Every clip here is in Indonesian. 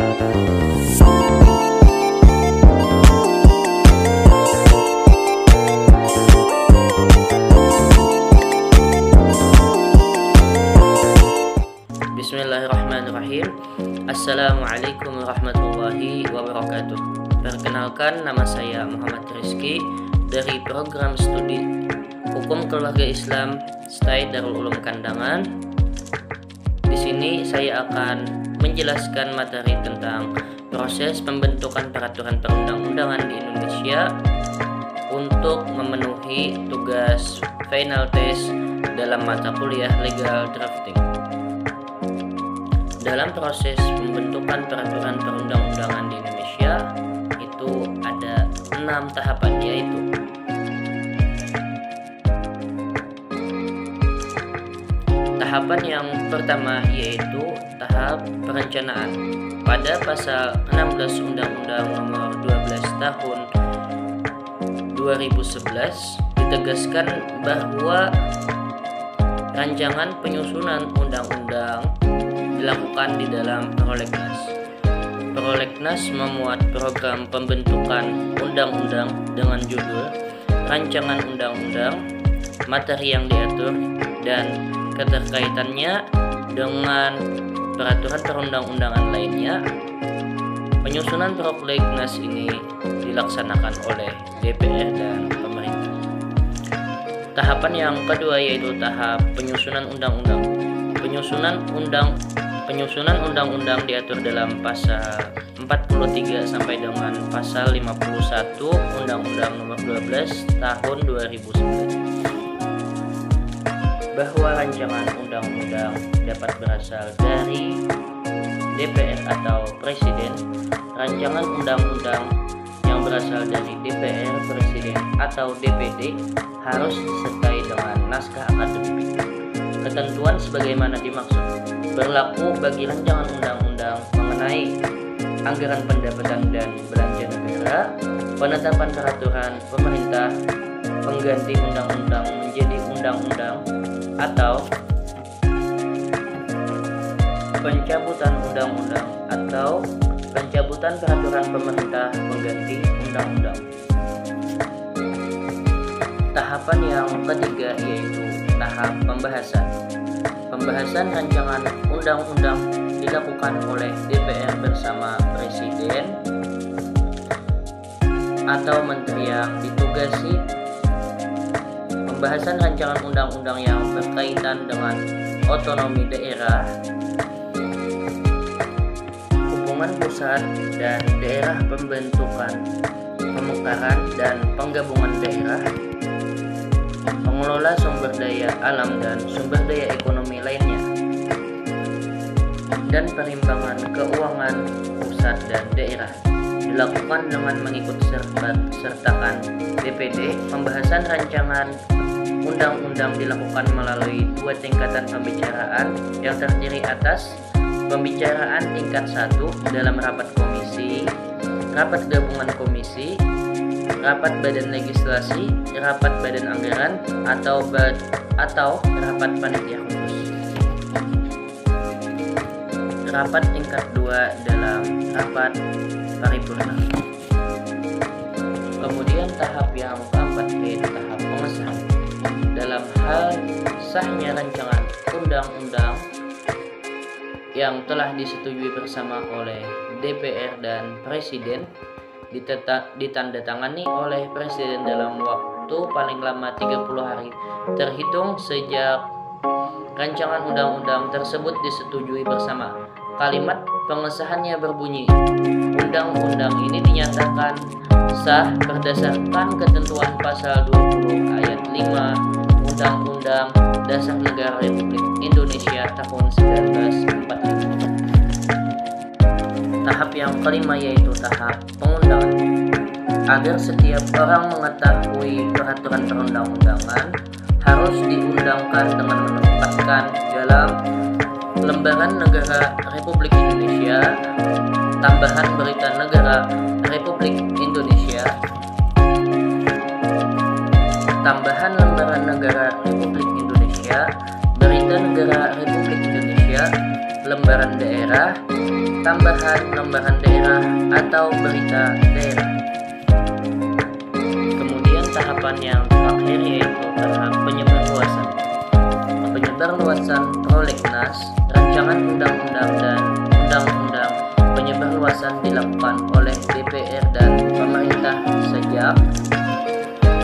Bismillahirrahmanirrahim. Assalamualaikum warahmatullahi wabarakatuh. Perkenalkan, nama saya Muhammad Rizky dari program studi Hukum Keluarga Islam STAI Darul Ulum Kandangan. Di sini saya akan menjelaskan materi tentang proses pembentukan peraturan perundang-undangan di Indonesia untuk memenuhi tugas final test dalam mata kuliah Legal Drafting. Dalam proses pembentukan peraturan perundang-undangan di Indonesia itu ada 6 tahapan, yaitu tahapan yang pertama yaitu tahap perencanaan. Pada pasal 16 Undang-Undang Nomor 12 Tahun 2011 ditegaskan bahwa rancangan penyusunan undang-undang dilakukan di dalam Prolegnas. Prolegnas memuat program pembentukan undang-undang dengan judul Rancangan Undang-Undang, materi yang diatur, dan keterkaitannya dengan peraturan perundang-undangan lainnya. Penyusunan Prolegnas ini dilaksanakan oleh DPR dan pemerintah. Tahapan yang kedua yaitu tahap penyusunan undang-undang. Penyusunan undang-undang diatur dalam pasal 43 sampai dengan pasal 51 Undang-Undang Nomor 12 Tahun 2009, bahwa rancangan undang-undang dapat berasal dari DPR atau Presiden. Rancangan undang-undang yang berasal dari DPR, Presiden, atau DPD harus disertai dengan naskah akademik. Ketentuan sebagaimana dimaksud berlaku bagi rancangan undang-undang mengenai anggaran pendapatan dan belanja negara, penetapan peraturan pemerintah, pengganti undang-undang menjadi undang-undang, atau pencabutan undang-undang atau pencabutan peraturan pemerintah pengganti undang-undang. Tahapan yang ketiga yaitu tahap pembahasan. Pembahasan rancangan undang-undang dilakukan oleh DPR bersama Presiden atau menteri yang ditugasi. Pembahasan rancangan undang-undang yang berkaitan dengan otonomi daerah, hubungan pusat dan daerah, pembentukan, pemekaran dan penggabungan daerah, pengelola sumber daya alam dan sumber daya ekonomi lainnya, dan perimbangan keuangan pusat dan daerah dilakukan dengan mengikut sertakan DPD. Pembahasan rancangan undang-undang dilakukan melalui 2 tingkatan pembicaraan yang terdiri atas pembicaraan tingkat 1 dalam rapat komisi, rapat gabungan komisi, rapat badan legislasi, rapat badan anggaran, atau rapat panitia khusus. Rapat tingkat 2 dalam rapat paripurna. Kemudian tahap yang keempat yaitu tahap pengesahan. Dalam hal sahnya rancangan undang-undang yang telah disetujui bersama oleh DPR dan Presiden ditandatangani oleh Presiden dalam waktu paling lama 30 hari terhitung sejak rancangan undang-undang tersebut disetujui bersama. Kalimat pengesahannya berbunyi, undang-undang ini dinyatakan sah berdasarkan ketentuan pasal 20 ayat 5 Undang-Undang Dasar Negara Republik Indonesia tahun 1945. Tahap yang kelima yaitu tahap pengundangan. Agar setiap orang mengetahui peraturan perundang-undangan, harus diundangkan dengan menempatkan dalam Lembaran Negara Republik Indonesia, Tambahan Berita Negara Republik Indonesia, Tambahan Lembaran Negara Republik Indonesia, Berita Negara Republik Indonesia, Lembaran penyebaran daerah, tambahan lembaran daerah atau berita daerah. Kemudian tahapan yang terakhir yaitu tahap penyebarluasan. Penyebarluasan prolegnas, rancangan undang-undang dan undang-undang penyebarluasan dilakukan oleh DPR dan pemerintah sejak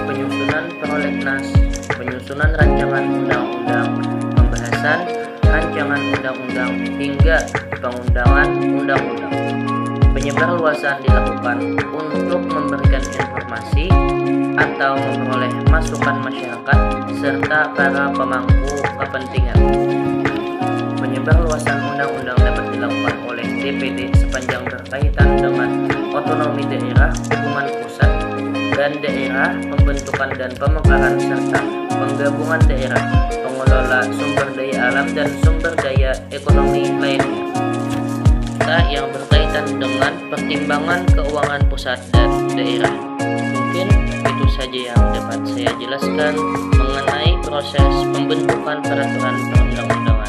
penyusunan prolegnas, penyusunan rancangan undang-undang, pembahasan rancangan undang-undang hingga pengundangan undang-undang. Penyebarluasan dilakukan untuk memberikan informasi atau memperoleh masukan masyarakat serta para pemangku kepentingan. Penyebarluasan undang-undang dapat dilakukan oleh DPD sepanjang berkaitan dengan otonomi daerah, hubungan pusat dan daerah, pembentukan dan pemekaran serta penggabungan daerah, pengelola sumber daya alam dan sumber daya ekonomi lainnya, yang berkaitan dengan pertimbangan keuangan pusat dan daerah. Mungkin itu saja yang dapat saya jelaskan mengenai proses pembentukan peraturan perundang-undangan.